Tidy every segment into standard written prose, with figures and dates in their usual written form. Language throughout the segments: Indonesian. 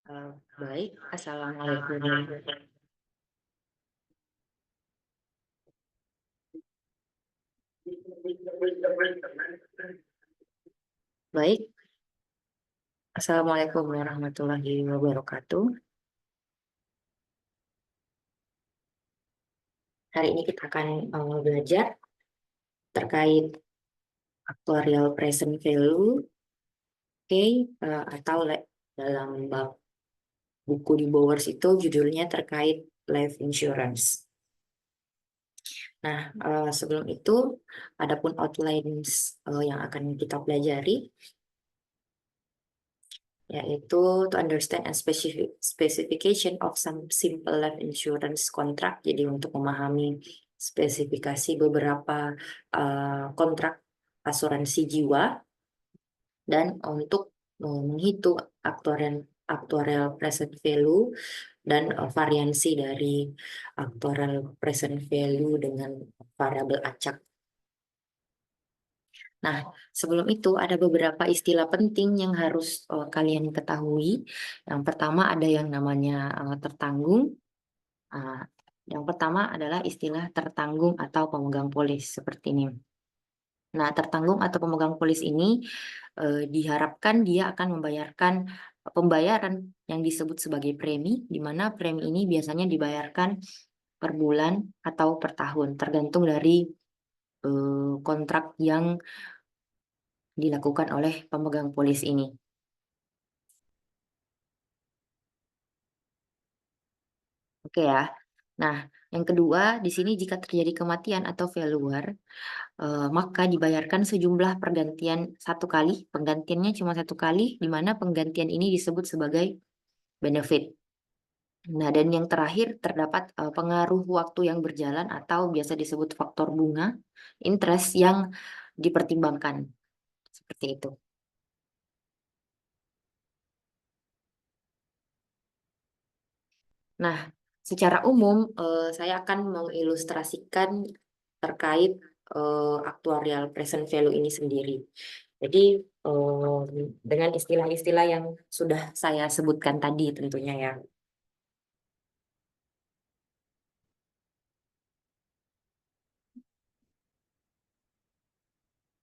Eh, Baik, Assalamualaikum. Baik, Assalamualaikum warahmatullahi wabarakatuh. Hari ini kita akan belajar terkait actuarial present value, oke, dalam bab buku di Bowers itu judulnya terkait life insurance. Nah, sebelum itu, adapun outlines yang akan kita pelajari, yaitu to understand and specification of some simple life insurance contract. Jadi untuk memahami spesifikasi beberapa kontrak asuransi jiwa dan untuk menghitung actuarial present value dan variansi dari actuarial present value dengan variabel acak. Nah, sebelum itu ada beberapa istilah penting yang harus kalian ketahui. Yang pertama ada yang namanya tertanggung. Ah, yang pertama adalah istilah tertanggung atau pemegang polis seperti ini. Nah, tertanggung atau pemegang polis ini diharapkan dia akan membayarkan pembayaran yang disebut sebagai premi, di mana premi ini biasanya dibayarkan per bulan atau per tahun, tergantung dari kontrak yang dilakukan oleh pemegang polis ini. Oke ya. Nah, yang kedua, di sini jika terjadi kematian atau failure, maka dibayarkan sejumlah pergantian satu kali. Penggantiannya cuma satu kali, di mana penggantian ini disebut sebagai benefit. Nah, dan yang terakhir terdapat pengaruh waktu yang berjalan atau biasa disebut faktor bunga, interest yang dipertimbangkan. Seperti itu. Nah, secara umum saya akan mengilustrasikan terkait actuarial present value ini sendiri. Jadi dengan istilah-istilah yang sudah saya sebutkan tadi tentunya ya.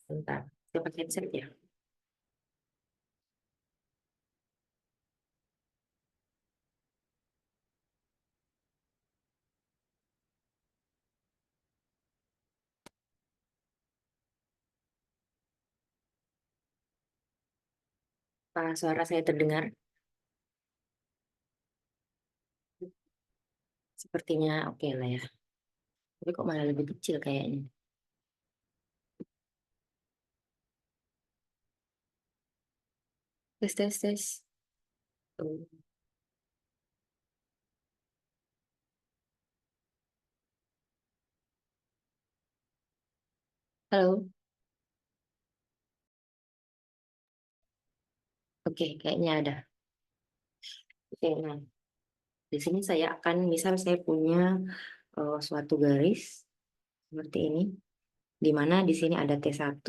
Bentar, saya pakai headset ya. Pak, suara saya terdengar? Sepertinya oke lah ya. Tapi kok malah lebih kecil kayaknya. Tes, tes, tes. Tuh. Halo, oke, kayaknya ada. Oke, nah, di sini saya akan, misal saya punya suatu garis seperti ini, di mana di sini ada T1,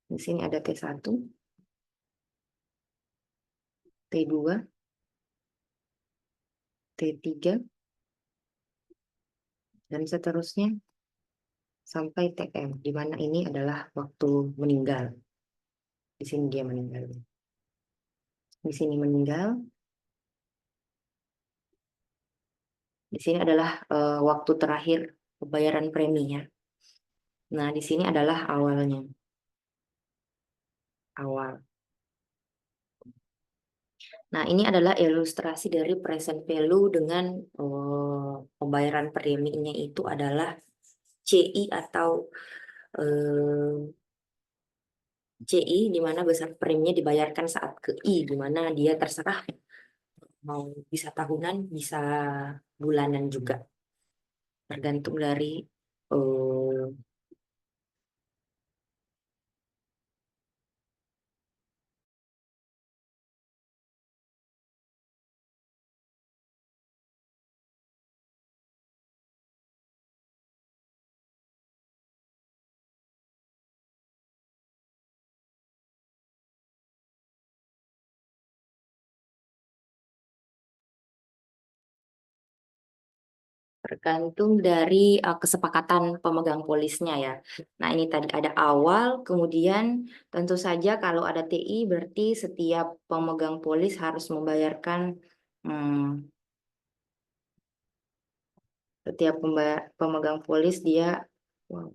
di sini ada T1, T2, T3, dan seterusnya sampai TM, di mana ini adalah waktu meninggal. Di sini dia meninggal. Di sini meninggal. Di sini adalah waktu terakhir pembayaran preminya. Nah, di sini adalah awalnya. Awal. Nah, ini adalah ilustrasi dari present value dengan pembayaran preminya itu adalah CI atau CI di mana besar preminya dibayarkan saat ke I, di mana dia terserah mau bisa tahunan, bisa bulanan juga, tergantung dari eh, Tergantung dari kesepakatan pemegang polisnya ya. Nah, ini tadi ada awal, kemudian tentu saja kalau ada TI berarti setiap pemegang polis harus membayarkan hmm, setiap pemegang polis dia wow,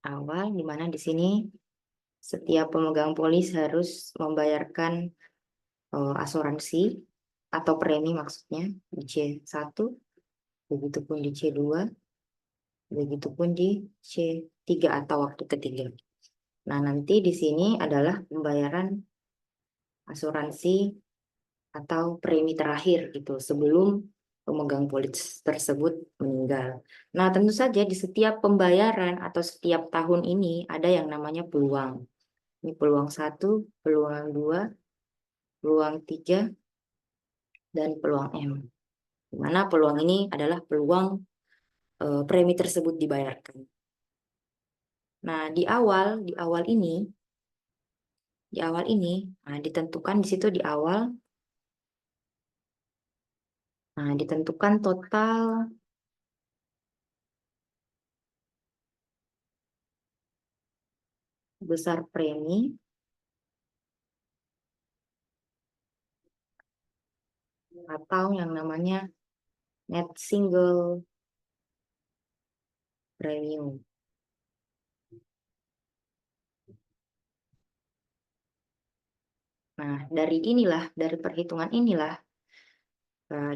awal di mana di sini setiap pemegang polis harus membayarkan asuransi atau premi maksudnya di C1, begitupun di C2, begitupun di C3 atau waktu ketiga. Nah, nanti di sini adalah pembayaran asuransi atau premi terakhir gitu sebelum pemegang polis tersebut meninggal. Nah, tentu saja di setiap pembayaran atau setiap tahun ini ada yang namanya peluang. Ini peluang 1, peluang 2, peluang 3, dan peluang M. Di mana peluang ini adalah peluang premi tersebut dibayarkan. Nah, di awal ini, nah, ditentukan di situ di awal, nah, ditentukan total besar premi atau yang namanya net single premium. Nah, dari perhitungan inilah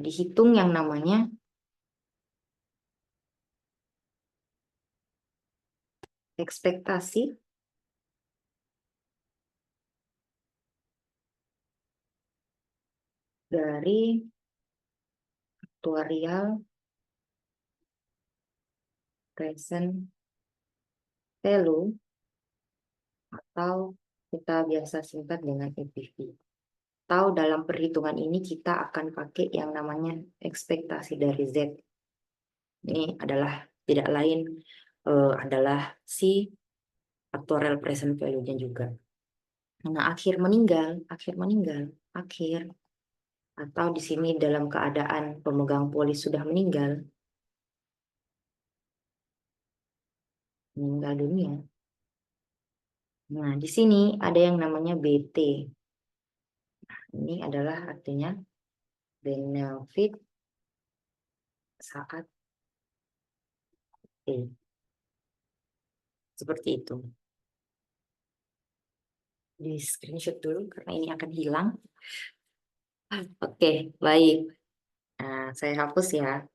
dihitung yang namanya ekspektasi dari actuarial present value atau kita biasa singkat dengan EPV. Atau dalam perhitungan ini kita akan pakai yang namanya ekspektasi dari Z. Ini adalah tidak lain adalah si actuarial present value-nya juga. Nah, akhir atau di sini dalam keadaan pemegang polis sudah meninggal dunia. Nah, di sini ada yang namanya BT. Ini adalah artinya benefit saat T. Seperti itu. Di screenshot dulu karena ini akan hilang. Oke, baik. Nah, saya hapus ya.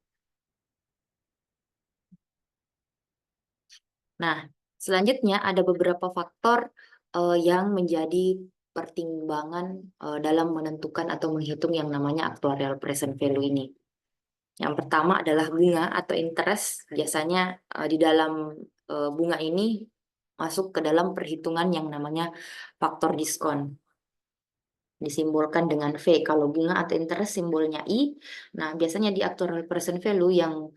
Nah, selanjutnya ada beberapa faktor yang menjadi pertimbangan dalam menentukan atau menghitung yang namanya actuarial present value ini. Yang pertama adalah bunga atau interest. Biasanya di dalam bunga ini masuk ke dalam perhitungan yang namanya faktor diskon. Disimbolkan dengan V. Kalau bunga atau interest simbolnya I. Nah, biasanya di actuarial present value yang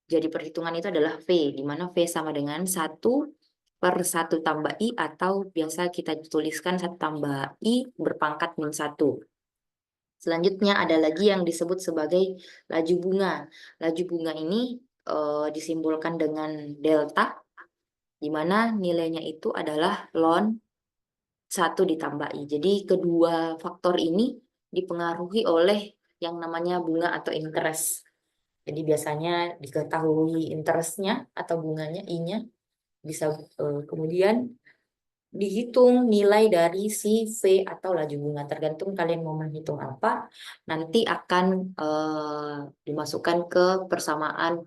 jadi perhitungan itu adalah V, di mana V sama dengan 1/1 tambah I atau biasa kita tuliskan 1 tambah I berpangkat -1. Selanjutnya ada lagi yang disebut sebagai laju bunga. Laju bunga ini disimbolkan dengan delta, di mana nilainya itu adalah ln 1 ditambah I. Jadi kedua faktor ini dipengaruhi oleh yang namanya bunga atau interest. Jadi biasanya diketahui interestnya atau bunganya I-nya bisa kemudian dihitung nilai dari si V atau laju bunga. Tergantung kalian mau menghitung apa, nanti akan dimasukkan ke persamaan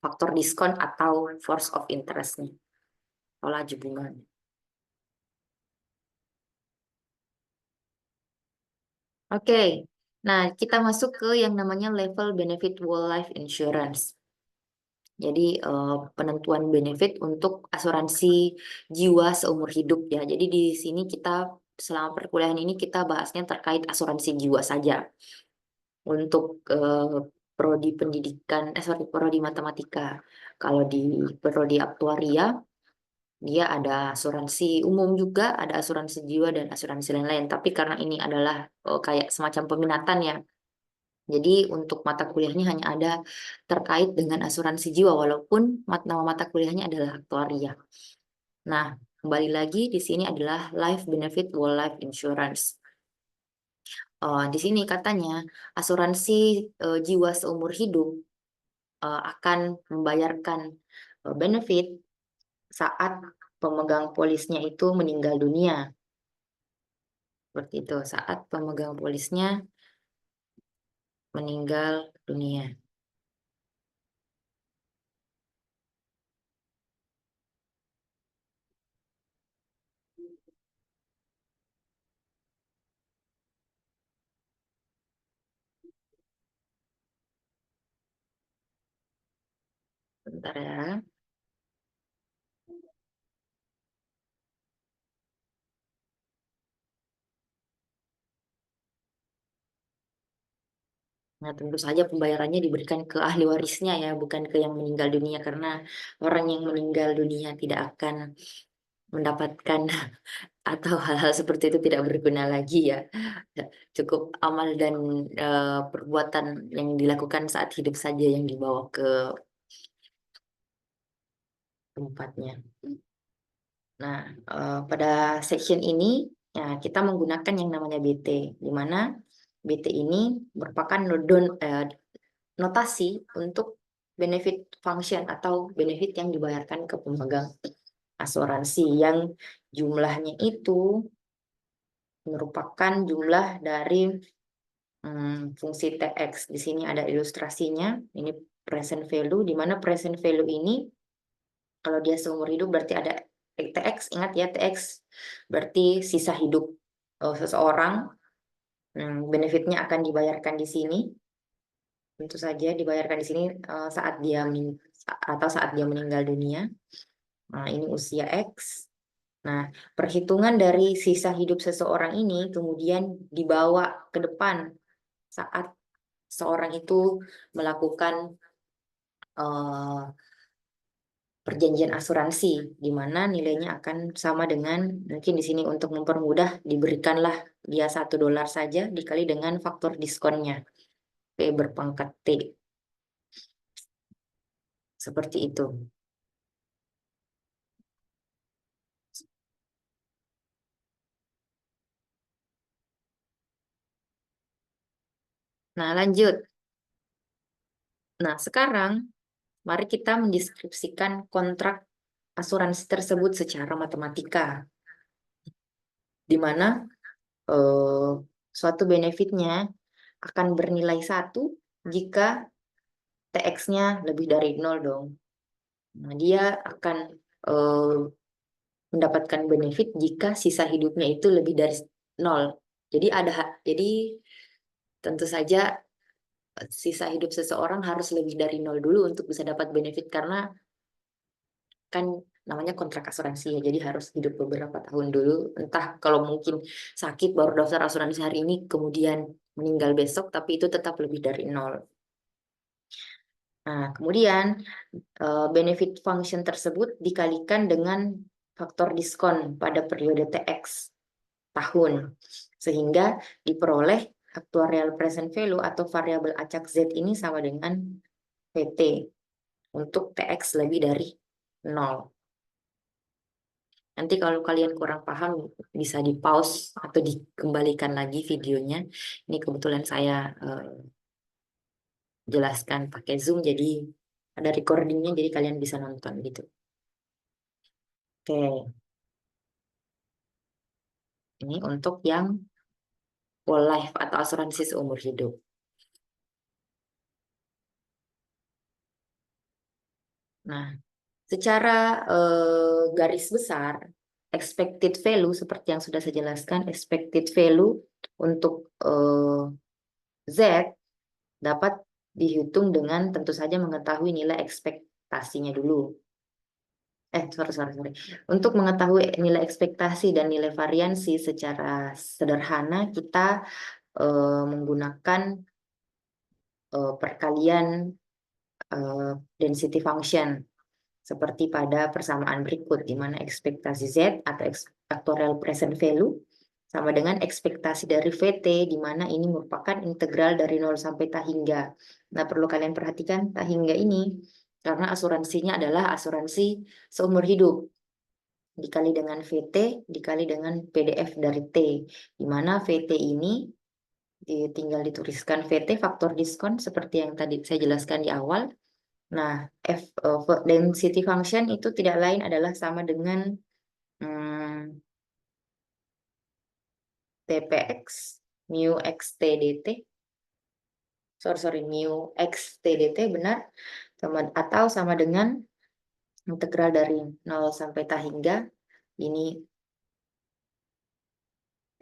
faktor diskon atau force of interest-nya atau laju bunganya. Oke, nah kita masuk ke yang namanya level benefit whole life insurance. Jadi penentuan benefit untuk asuransi jiwa seumur hidup ya. Jadi di sini kita selama perkuliahan ini kita bahasnya terkait asuransi jiwa saja. Untuk prodi pendidikan, prodi matematika. Kalau di prodi aktuaria Dia ada asuransi umum juga, ada asuransi jiwa dan asuransi lain-lain. Tapi karena ini adalah kayak semacam peminatan ya. Jadi untuk mata kuliahnya hanya ada terkait dengan asuransi jiwa, walaupun nama mata kuliahnya adalah aktuaria. Nah, kembali lagi di sini adalah life benefit whole life insurance. Di sini katanya asuransi jiwa seumur hidup akan membayarkan benefit saat pemegang polisnya itu meninggal dunia. Seperti itu, saat pemegang polisnya meninggal dunia. Bentar ya. Nah, tentu saja pembayarannya diberikan ke ahli warisnya ya, bukan ke yang meninggal dunia, karena orang yang meninggal dunia tidak akan mendapatkan atau hal-hal seperti itu tidak berguna lagi ya. Cukup amal dan perbuatan yang dilakukan saat hidup saja yang dibawa ke tempatnya. Nah, pada section ini ya, kita menggunakan yang namanya BT, di mana BT ini merupakan notasi untuk benefit function atau benefit yang dibayarkan ke pemegang asuransi yang jumlahnya itu merupakan jumlah dari fungsi TX. Di sini ada ilustrasinya. Ini present value, di mana present value ini kalau dia seumur hidup berarti ada TX. Ingat ya, TX berarti sisa hidup seseorang. Benefitnya akan dibayarkan di sini. Tentu saja dibayarkan di sini saat dia atau saat dia meninggal dunia. Nah, ini usia X. Nah, perhitungan dari sisa hidup seseorang ini kemudian dibawa ke depan saat seorang itu melakukan eh, perjanjian asuransi, di mana nilainya akan sama dengan, mungkin di sini untuk mempermudah diberikanlah dia $1 saja dikali dengan faktor diskonnya P berpangkat T, seperti itu. Nah, lanjut. Nah, sekarang mari kita mendeskripsikan kontrak asuransi tersebut secara matematika, di mana eh, suatu benefitnya akan bernilai 1 jika TX-nya lebih dari 0 dong. Nah, dia akan eh, mendapatkan benefit jika sisa hidupnya itu lebih dari 0. Jadi tentu saja sisa hidup seseorang harus lebih dari 0 dulu untuk bisa dapat benefit, karena kan namanya kontrak asuransi ya, jadi harus hidup beberapa tahun dulu. Entah kalau mungkin sakit baru daftar asuransi hari ini, kemudian meninggal besok, tapi itu tetap lebih dari 0. Nah, kemudian benefit function tersebut dikalikan dengan faktor diskon pada periode TX tahun, sehingga diperoleh actuarial present value atau variabel acak Z ini sama dengan PT untuk TX lebih dari 0. Nanti kalau kalian kurang paham bisa di pause atau dikembalikan lagi videonya. Ini kebetulan saya jelaskan pakai Zoom, jadi ada recordingnya, jadi kalian bisa nonton gitu. Oke, ini untuk yang whole life atau asuransi seumur hidup. Nah, secara garis besar, expected value seperti yang sudah saya jelaskan, expected value untuk Z dapat dihitung dengan tentu saja mengetahui nilai ekspektasinya dulu. Sorry. Untuk mengetahui nilai ekspektasi dan nilai variansi secara sederhana, kita menggunakan perkalian density function. seperti pada persamaan berikut, di mana ekspektasi Z atau actuarial present value sama dengan ekspektasi dari VT, di mana ini merupakan integral dari 0 sampai tak hingga. Nah, perlu kalian perhatikan tak hingga ini, karena asuransinya adalah asuransi seumur hidup, dikali dengan VT, dikali dengan PDF dari T, di mana VT ini tinggal dituliskan VT faktor diskon seperti yang tadi saya jelaskan di awal. Nah, density function itu tidak lain adalah sama dengan TPX mu x T dt. Sorry, mu x T dt benar. Atau sama dengan integral dari 0 sampai tak hingga ini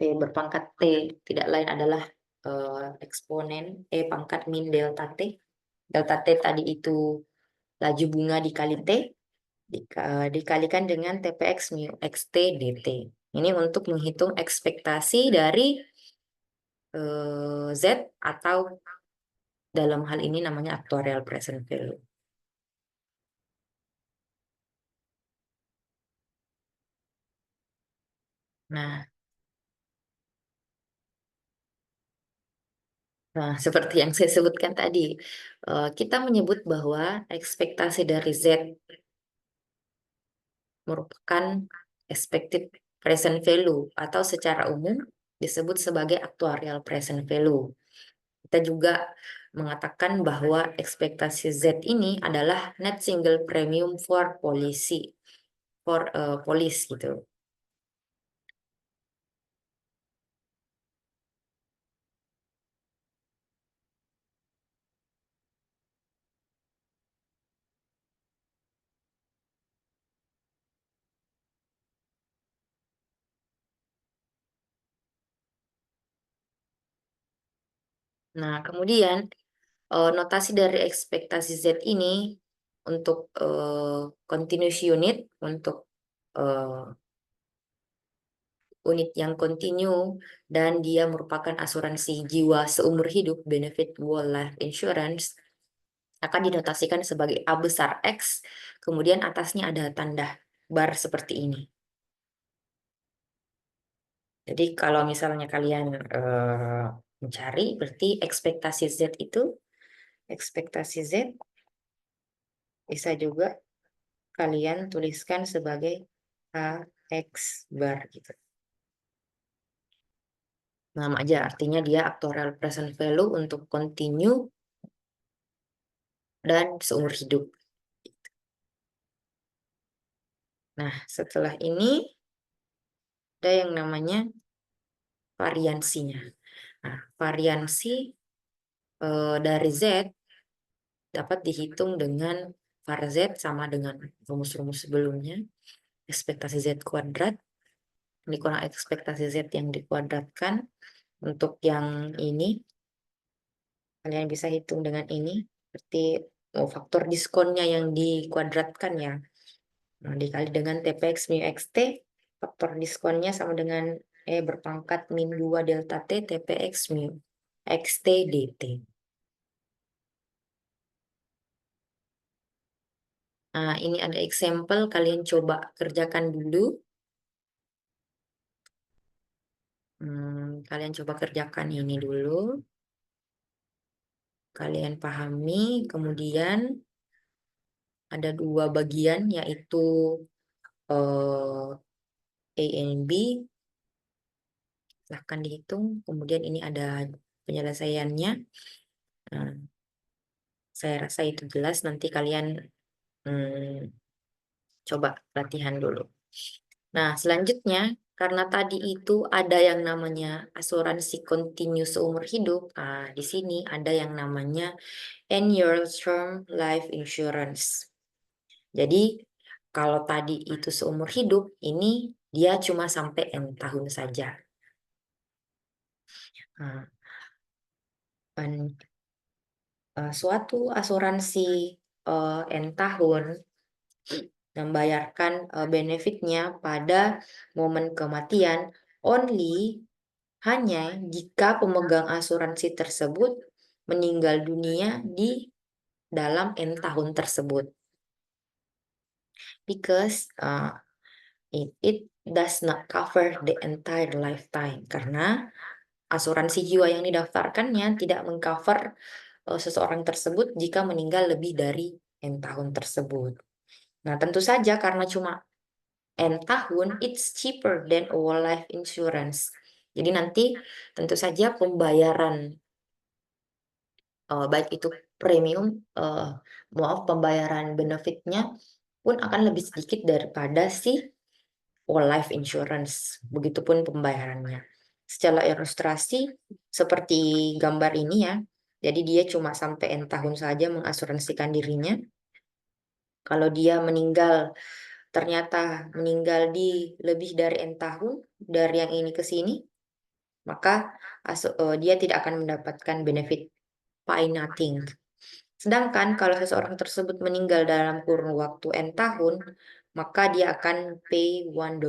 T berpangkat T tidak lain adalah eksponen E pangkat min delta T. Delta T tadi itu laju bunga dikali T, dikalikan dengan TPX mu xt dt. Ini untuk menghitung ekspektasi dari Z atau dalam hal ini namanya actuarial present value. Nah, seperti yang saya sebutkan tadi, kita menyebut bahwa ekspektasi dari Z merupakan expected present value atau secara umum disebut sebagai actuarial present value. Kita juga mengatakan bahwa ekspektasi Z ini adalah net single premium for policy, police gitu. Nah, kemudian notasi dari ekspektasi Z ini untuk continuous unit, untuk unit yang kontinu dan dia merupakan asuransi jiwa seumur hidup, benefit whole life insurance, akan dinotasikan sebagai A besar X, kemudian atasnya ada tanda bar seperti ini. Jadi kalau misalnya kalian mencari, berarti ekspektasi Z itu, ekspektasi Z bisa juga kalian tuliskan sebagai AX bar gitu. Nama aja, artinya dia actuarial present value untuk continue dan seumur hidup. Nah, setelah ini ada yang namanya variansinya. Nah, variansi dari Z dapat dihitung dengan var Z sama dengan rumus-rumus sebelumnya. Ekspektasi Z kuadrat dikurang ekspektasi Z yang dikuadratkan. Untuk yang ini, kalian bisa hitung dengan ini. Seperti faktor diskonnya yang dikuadratkan ya. Nah, dikali dengan TPX mu xt, faktor diskonnya sama dengan E berpangkat min 2 delta T TPX mu xt dt. Nah, ini ada example, kalian coba kerjakan dulu. Kalian coba kerjakan ini dulu. Kalian pahami, kemudian ada dua bagian yaitu A and B. Silahkan dihitung, kemudian ini ada penyelesaiannya. Nah, saya rasa itu jelas, nanti kalian coba latihan dulu. Nah, selanjutnya, karena tadi itu ada yang namanya asuransi kontinu seumur hidup, di sini ada yang namanya annual term life insurance. Jadi, kalau tadi itu seumur hidup, ini dia cuma sampai N tahun saja. Nah, suatu asuransi N tahun membayarkan benefitnya pada momen kematian hanya jika pemegang asuransi tersebut meninggal dunia di dalam N tahun tersebut. because it does not cover the entire lifetime, karena asuransi jiwa yang didaftarkannya tidak mengcover seseorang tersebut jika meninggal lebih dari N tahun tersebut. Nah, tentu saja karena cuma N tahun, it's cheaper than a whole life insurance. Jadi nanti tentu saja pembayaran, baik itu premium, pembayaran benefitnya pun akan lebih sedikit daripada si whole life insurance. Begitupun pembayarannya. Secara ilustrasi seperti gambar ini ya. Jadi dia cuma sampai N tahun saja mengasuransikan dirinya. Kalau dia meninggal, ternyata meninggal di lebih dari N tahun dari yang ini ke sini, maka dia tidak akan mendapatkan benefit pay nothing. Sedangkan kalau seseorang tersebut meninggal dalam kurun waktu N tahun, maka dia akan pay $1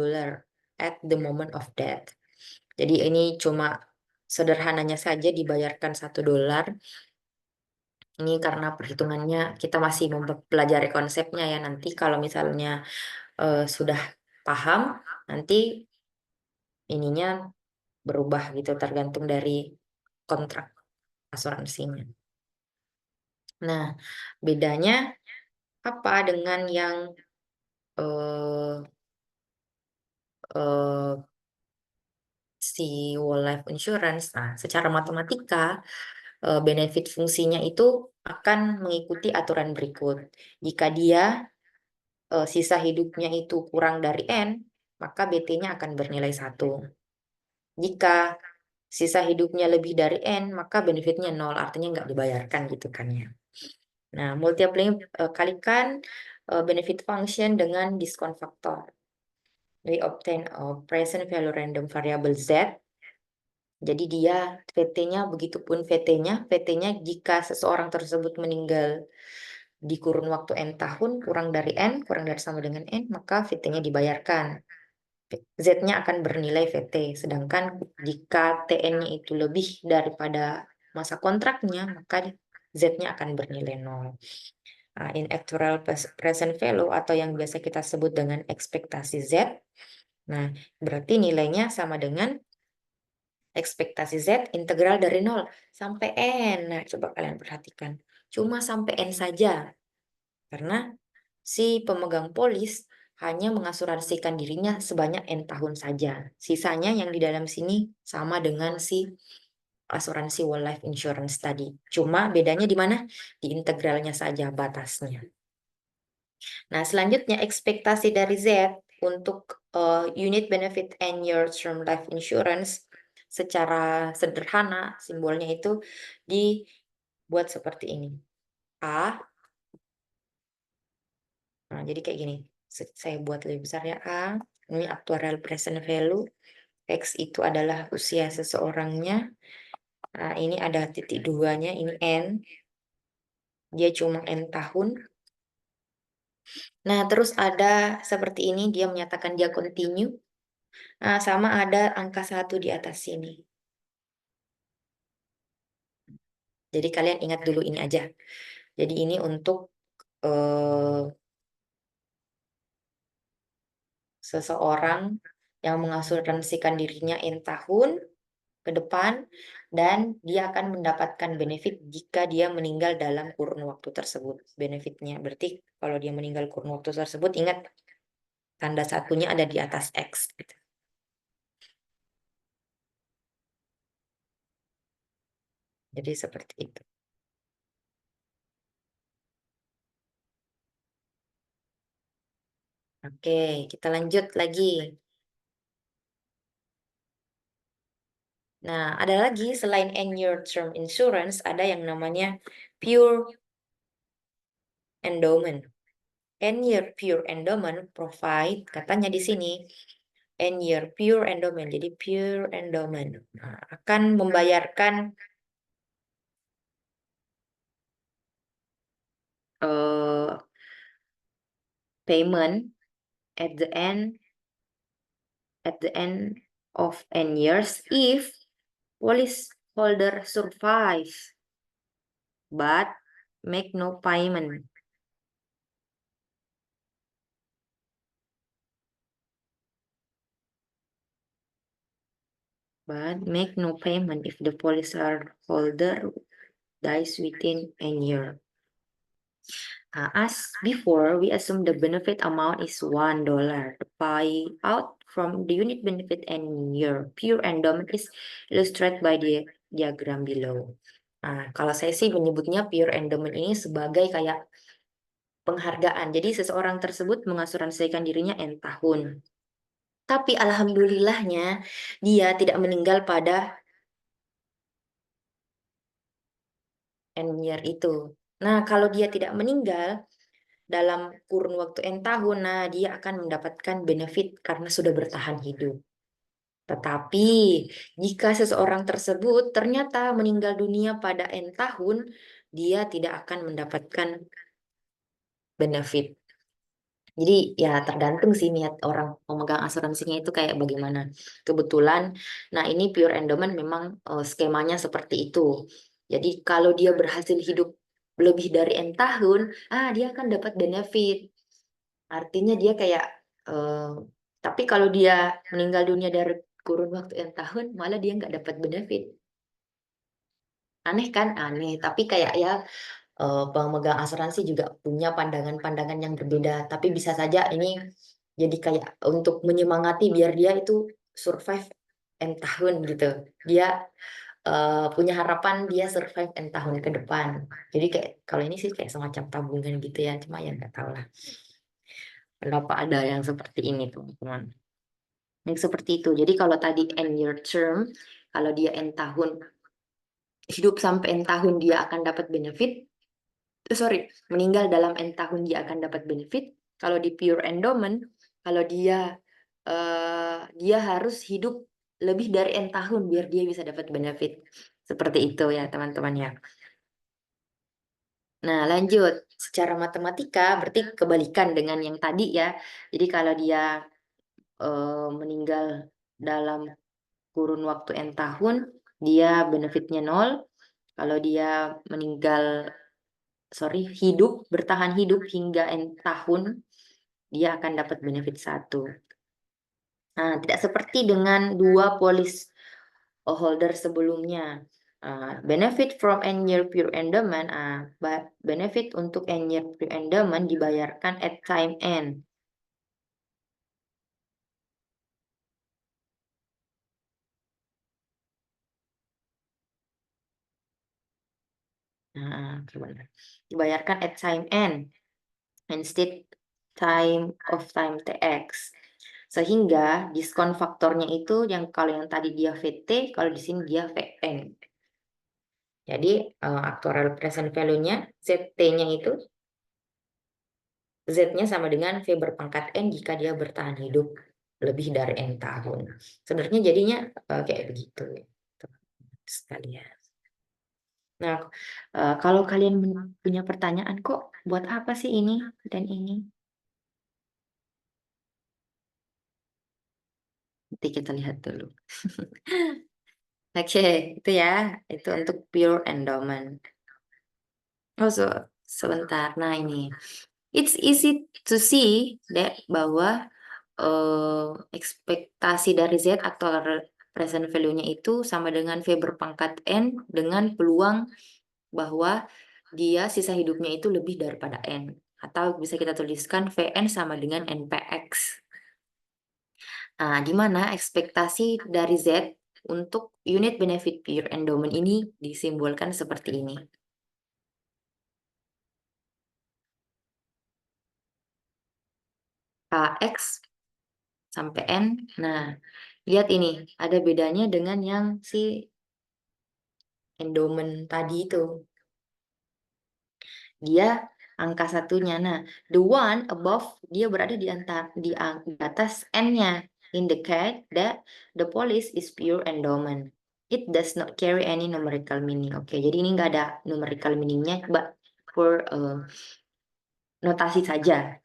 at the moment of death. Jadi ini cuma sederhananya saja dibayarkan $1. Ini karena perhitungannya kita masih mempelajari konsepnya ya. Nanti kalau misalnya sudah paham, nanti ininya berubah gitu tergantung dari kontrak asuransinya. Nah, bedanya apa dengan yang eh, eh, si whole life insurance? Nah, secara matematika benefit fungsinya itu akan mengikuti aturan berikut. Jika dia sisa hidupnya itu kurang dari N, maka BT-nya akan bernilai 1. Jika sisa hidupnya lebih dari N, maka benefitnya 0, artinya nggak dibayarkan gitu kan ya. Nah, multiplying kalikan benefit function dengan discount factor. We obtain a present value random variable Z. Jadi dia VT-nya, begitupun VT-nya jika seseorang tersebut meninggal di kurun waktu N tahun, kurang dari sama dengan N, maka VT-nya dibayarkan. Z-nya akan bernilai VT, sedangkan jika TN-nya itu lebih daripada masa kontraknya, maka Z-nya akan bernilai 0. In actual present value atau yang biasa kita sebut dengan ekspektasi Z, nah berarti nilainya sama dengan ekspektasi Z integral dari 0 sampai N. Nah, coba kalian perhatikan. Cuma sampai N saja. Karena si pemegang polis hanya mengasuransikan dirinya sebanyak N tahun saja. Sisanya yang di dalam sini sama dengan si asuransi whole life insurance tadi. Cuma bedanya di mana? Di integralnya saja batasnya. Nah, selanjutnya ekspektasi dari Z untuk unit benefit and year term life insurance secara sederhana simbolnya itu dibuat seperti ini. A. Nah, jadi kayak gini. Saya buat lebih besar ya. A. Ini actuarial present value. X itu adalah usia seseorangnya. Nah, ini ada titik duanya. Ini N. Dia cuma N tahun. Nah, terus ada seperti ini. Dia menyatakan dia continue. Nah, sama ada angka 1 di atas sini. Jadi kalian ingat dulu ini aja. Jadi ini untuk seseorang yang mengasuransikan dirinya N tahun ke depan dan dia akan mendapatkan benefit jika dia meninggal dalam kurun waktu tersebut. Benefitnya berarti kalau dia meninggal kurun waktu tersebut, ingat tanda satunya ada di atas X gitu. Jadi seperti itu. Oke, kita lanjut lagi. Nah, ada lagi selain annual term insurance, ada yang namanya pure endowment. Annual pure endowment provide, katanya di sini, annual pure endowment. Jadi pure endowment akan membayarkan payment at the end of n years if policyholder survives but make no payment. but make no payment if the policyholder dies within a year. As before, we assume the benefit amount is $1. The payout from the unit benefit and year pure endowment is illustrated by the diagram below. Kalau saya sih menyebutnya pure endowment ini sebagai kayak penghargaan. Jadi seseorang tersebut mengasuransikan dirinya N tahun. Tapi alhamdulillahnya dia tidak meninggal pada N year itu. Nah, kalau dia tidak meninggal dalam kurun waktu N tahun, nah dia akan mendapatkan benefit karena sudah bertahan hidup. Tetapi jika seseorang tersebut ternyata meninggal dunia pada N tahun, dia tidak akan mendapatkan benefit. Jadi ya tergantung sih niat orang memegang asuransinya itu kayak bagaimana. Kebetulan, nah ini pure endowment memang skemanya seperti itu. Jadi kalau dia berhasil hidup lebih dari N tahun, dia akan dapat benefit. Artinya dia kayak, tapi kalau dia meninggal dunia dari kurun waktu N tahun, malah dia nggak dapat benefit. Aneh kan? Aneh. Tapi kayak ya pemegang asuransi juga punya pandangan-pandangan yang berbeda. Tapi bisa saja ini jadi kayak untuk menyemangati biar dia itu survive N tahun gitu. Dia punya harapan dia survive N tahun ke depan. Jadi kayak kalau ini sih kayak semacam tabungan gitu ya. Cuma ya nggak tahu lah. Kenapa ada yang seperti ini teman-teman. Yang seperti itu. Jadi kalau tadi N year term, kalau dia N tahun, hidup sampai N tahun dia akan dapat benefit. Meninggal dalam N tahun dia akan dapat benefit. Kalau di pure endowment, kalau dia harus hidup lebih dari N tahun biar dia bisa dapat benefit. Seperti itu ya teman-teman ya. Nah lanjut, secara matematika berarti kebalikan dengan yang tadi ya. Jadi kalau dia meninggal dalam kurun waktu N tahun, dia benefitnya 0. Kalau dia hidup, bertahan hidup hingga N tahun, dia akan dapat benefit 1. Nah, tidak seperti dengan dua polis holder sebelumnya. Benefit from N-year pure endowment, benefit untuk N-year pure endowment dibayarkan at time N. Dibayarkan at time N instead of time TX. Sehingga diskon faktornya itu yang kalau yang tadi dia VT, kalau di sini dia VN. Jadi actuarial present value-nya ZT-nya itu Z-nya sama dengan V berpangkat N jika dia bertahan hidup lebih dari N tahun. Sebenarnya jadinya kayak begitu sekalian. Nah, kalau kalian punya pertanyaan kok buat apa sih ini dan ini? Nanti kita lihat dulu. Oke, itu ya. Itu untuk pure endowment. Sebentar. Nah, ini. It's easy to see that bahwa ekspektasi dari Z atau present value-nya itu sama dengan V berpangkat N dengan peluang bahwa dia sisa hidupnya itu lebih daripada N. Atau bisa kita tuliskan VN sama dengan NPX. Nah, gimana ekspektasi dari Z untuk unit benefit pure endowment ini disimbolkan seperti ini. KX sampai N. Nah, lihat ini, ada bedanya dengan yang si endowment tadi itu. Dia angka satunya. Nah, the one above, dia berada di atas N-nya. Indicate that the policy is pure endowment. It does not carry any numerical meaning. Oke, jadi ini nggak ada numerical meaningnya, but for notasi saja.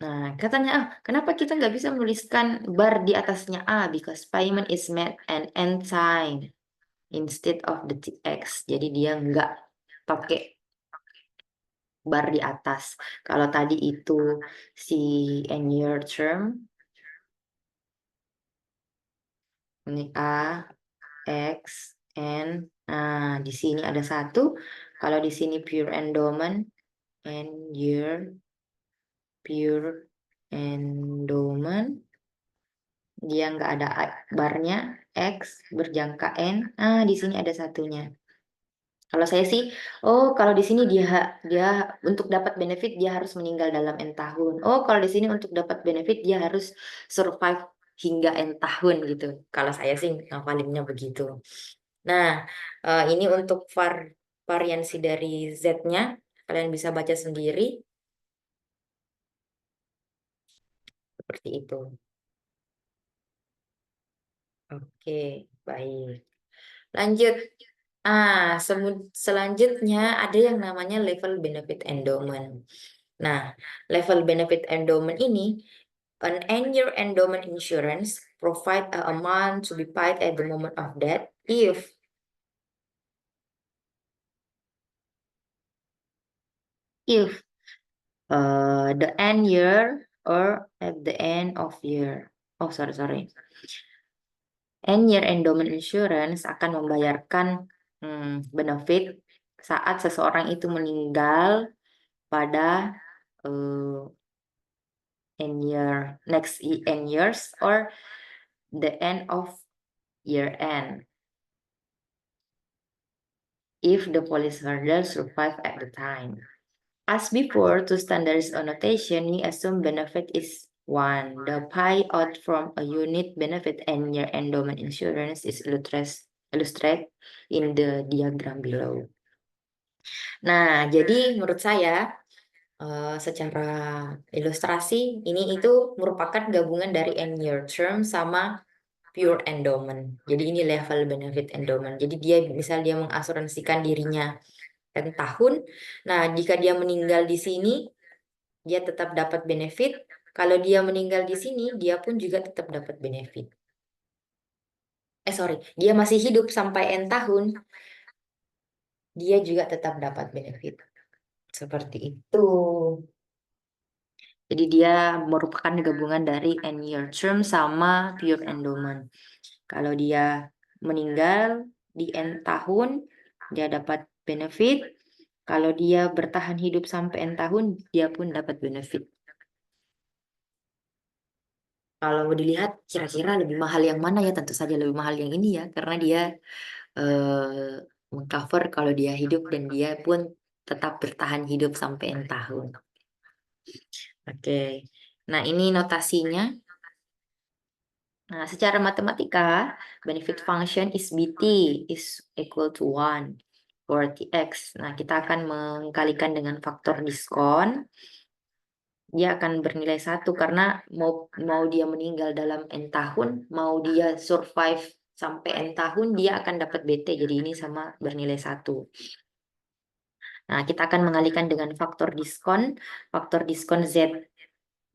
Nah, katanya, kenapa kita nggak bisa menuliskan bar di atasnya A? Because payment is made an N sign instead of the TX. Jadi dia nggak pakai bar di atas. Kalau tadi itu si N-year term, Ini A, X, N. Nah, di sini ada 1. Kalau di sini pure endowment, and year pure endowment, dia nggak ada barnya, X berjangka N. Di sini ada 1-nya. Kalau saya sih, kalau di sini dia untuk dapat benefit dia harus meninggal dalam N tahun. Kalau di sini untuk dapat benefit dia harus survive hingga N tahun gitu. Kalau saya sih ngapalinnya begitu. Nah, ini untuk variansi dari Z-nya. Kalian bisa baca sendiri. Seperti itu. Oke, baik. Lanjut. Selanjutnya ada yang namanya level benefit endowment. Nah, level benefit endowment ini, an annual endowment insurance provide a amount to be paid at the moment of death if the end year or at the end of year. Sorry. Annual endowment insurance akan membayarkan benefit saat seseorang itu meninggal pada next end years or the end of year end if the policyholder survive at the time. As before, to standards annotation, we assume benefit is 1. The payout from a unit benefit and year endowment insurance is illustrated in the diagram below. Nah, jadi menurut saya secara ilustrasi ini itu merupakan gabungan dari end-year term sama pure endowment. Jadi ini level benefit endowment. Jadi dia mengasuransikan dirinya 10 tahun. Nah, jika dia meninggal di sini, dia tetap dapat benefit. Kalau dia meninggal di sini, dia pun juga tetap dapat benefit. Dia masih hidup sampai N tahun, dia juga tetap dapat benefit. Seperti itu. Jadi dia merupakan gabungan dari end-year term sama pure endowment. Kalau dia meninggal di N tahun, dia dapat benefit. Kalau dia bertahan hidup sampai N tahun, dia pun dapat benefit. Kalau mau dilihat, kira-kira lebih mahal yang mana ya? Tentu saja lebih mahal yang ini ya, karena dia mengcover kalau dia hidup dan dia pun tetap bertahan hidup sampai N tahun. Oke, nah ini notasinya. Nah, secara matematika, benefit function is BT is equal to 1 for TX. Nah, kita akan mengkalikan dengan faktor diskon. Dia akan bernilai 1 karena mau dia meninggal dalam N tahun, mau dia survive sampai N tahun, dia akan dapat BT. Jadi ini sama bernilai 1. Nah, kita akan mengalihkan dengan faktor diskon Z.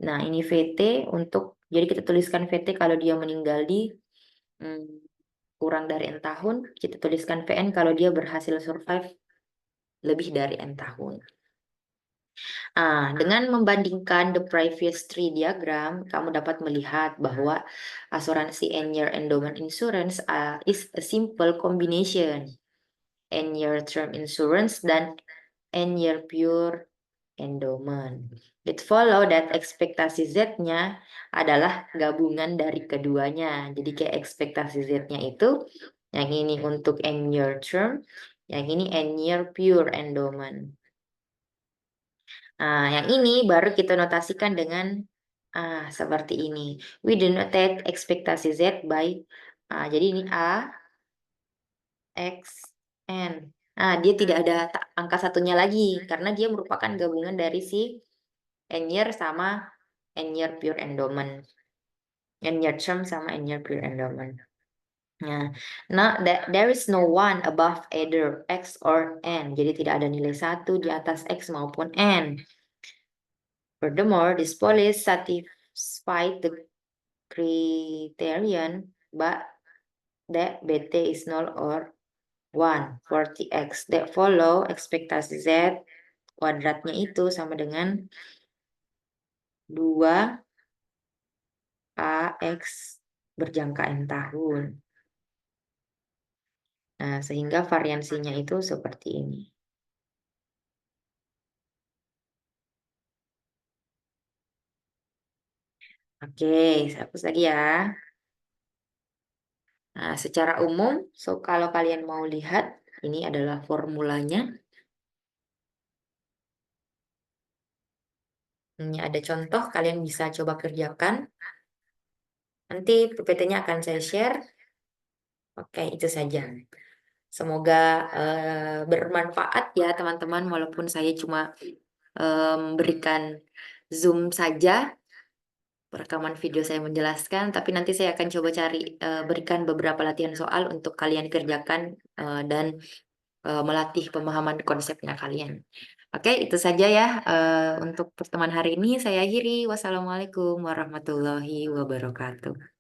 Nah, ini VT jadi kita tuliskan VT kalau dia meninggal di kurang dari N tahun, kita tuliskan VN kalau dia berhasil survive lebih dari N tahun. Dengan membandingkan the previous three diagram, kamu dapat melihat bahwa asuransi N-year endowment insurance is a simple combination N-year term insurance dan N-year pure endowment. It follow that ekspektasi Z-nya adalah gabungan dari keduanya. Jadi kayak ekspektasi Z-nya itu yang ini untuk N-year term, yang ini N-year pure endowment. Yang ini baru kita notasikan dengan seperti ini. We denotate ekspektasi Z by jadi ini A, X, N. Dia tidak ada angka satunya lagi karena dia merupakan gabungan dari si N-year sama N-year pure endowment. N-year term sama N-year pure endowment. Nah, there is no one above either X or N. Jadi tidak ada nilai 1 di atas X maupun N. Furthermore, this policy satisfies the criterion but that BT is null or 1 for TX. That follow ekspektasi Z kuadratnya itu sama dengan 2 AX berjangka N tahun. Nah, sehingga variansinya itu seperti ini. Oke, saya hapus lagi ya. Nah, secara umum, kalau kalian mau lihat, ini adalah formulanya. Ini ada contoh, kalian bisa coba kerjakan. Nanti PPT-nya akan saya share. Oke, itu saja. Semoga bermanfaat ya teman-teman, walaupun saya cuma berikan Zoom saja, rekaman video saya menjelaskan, tapi nanti saya akan coba cari berikan beberapa latihan soal untuk kalian kerjakan dan melatih pemahaman konsepnya kalian. Oke, itu saja ya untuk pertemuan hari ini. Saya akhiri. Wassalamualaikum warahmatullahi wabarakatuh.